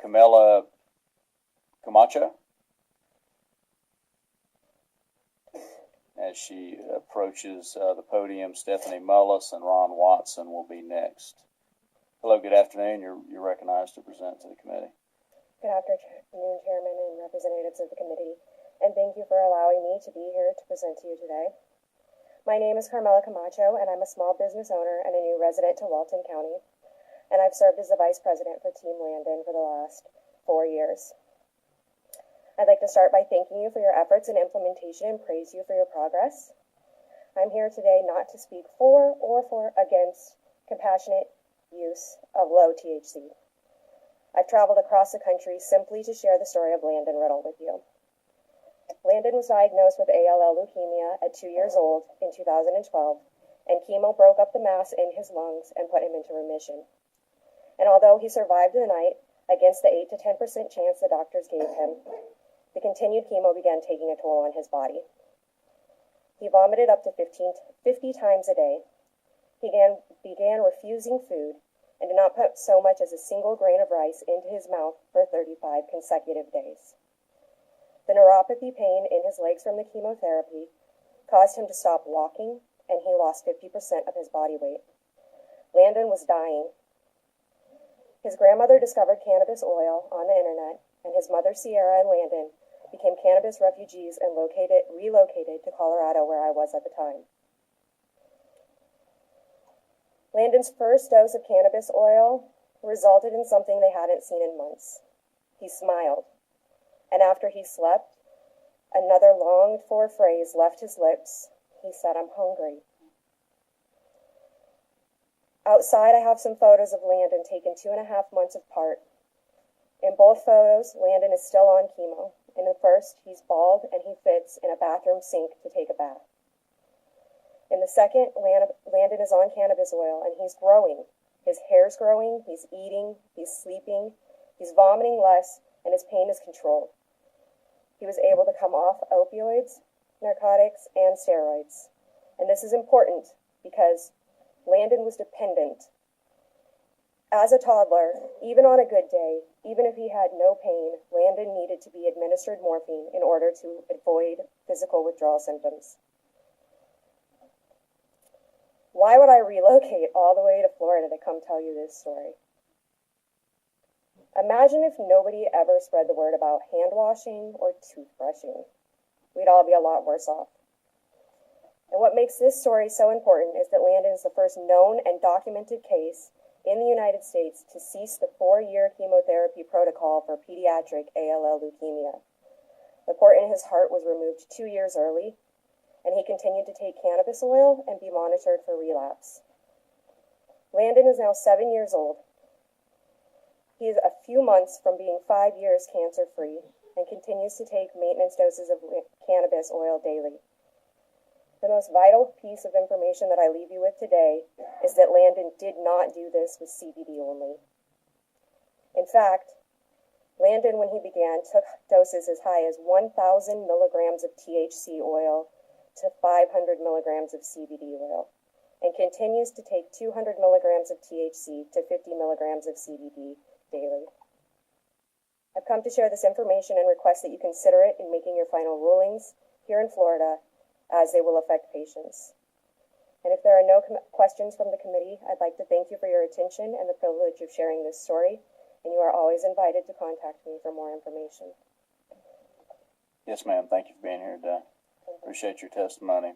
Carmella Camacho as she approaches the podium. Stephanie Mullis and Ron Watson will be next. Hello, good afternoon. You're recognized to present to the committee. Good afternoon, Chairman and representatives of the committee, and thank you for allowing me to be here to present to you today. My name is Carmella Camacho, and I'm a small business owner and a new resident to Walton County, and I've served as the Vice President for Team Landon for the last 4 years. I'd like to start by thanking you for your efforts and implementation and praise you for your progress. I'm here today not to speak for or against compassionate use of low THC. I've traveled across the country simply to share the story of Landon Riddle with you. Landon was diagnosed with ALL leukemia at 2 years old in 2012, and chemo broke up the mass in his lungs and put him into remission. And although he survived the night, against the 8 to 10% chance the doctors gave him, the continued chemo began taking a toll on his body. He vomited up to 50 times a day. He began refusing food and did not put so much as a single grain of rice into his mouth for 35 consecutive days. The neuropathy pain in his legs from the chemotherapy caused him to stop walking, and he lost 50% of his body weight. Landon was dying. His grandmother discovered cannabis oil on the internet, and his mother, Sierra, and Landon became cannabis refugees and relocated to Colorado, where I was at the time. Landon's first dose of cannabis oil resulted in something they hadn't seen in months. He smiled. And after he slept, another longed-for phrase left his lips. He said, "I'm hungry." Outside, I have some photos of Landon taken 2.5 months apart. In both photos, Landon is still on chemo. In the first, he's bald and he fits in a bathroom sink to take a bath. In the second, Landon is on cannabis oil and he's growing. His hair's growing, he's eating, he's sleeping, he's vomiting less, and his pain is controlled. He was able to come off opioids, narcotics, and steroids. And this is important because Landon was dependent. As a toddler, even on a good day, even if he had no pain, Landon needed to be administered morphine in order to avoid physical withdrawal symptoms. Why would I relocate all the way to Florida to come tell you this story? Imagine if nobody ever spread the word about hand washing or toothbrushing. We'd all be a lot worse off. And what makes this story so important is that Landon is the first known and documented case in the United States to cease the 4-year chemotherapy protocol for pediatric ALL leukemia. The port in his heart was removed 2 years early, and he continued to take cannabis oil and be monitored for relapse. Landon is now 7 years old. He is a few months from being 5 years cancer-free and continues to take maintenance doses of cannabis oil daily. The most vital piece of information that I leave you with today is that Landon did not do this with CBD only. In fact, Landon, when he began, took doses as high as 1,000 milligrams of THC oil to 500 milligrams of CBD oil, and continues to take 200 milligrams of THC to 50 milligrams of CBD daily. I've come to share this information and request that you consider it in making your final rulings here in Florida, as they will affect patients. And if there are no questions from the committee, I'd like to thank you for your attention and the privilege of sharing this story, and you are always invited to contact me for more information. Yes, ma'am. Thank you for being here today. Appreciate your testimony.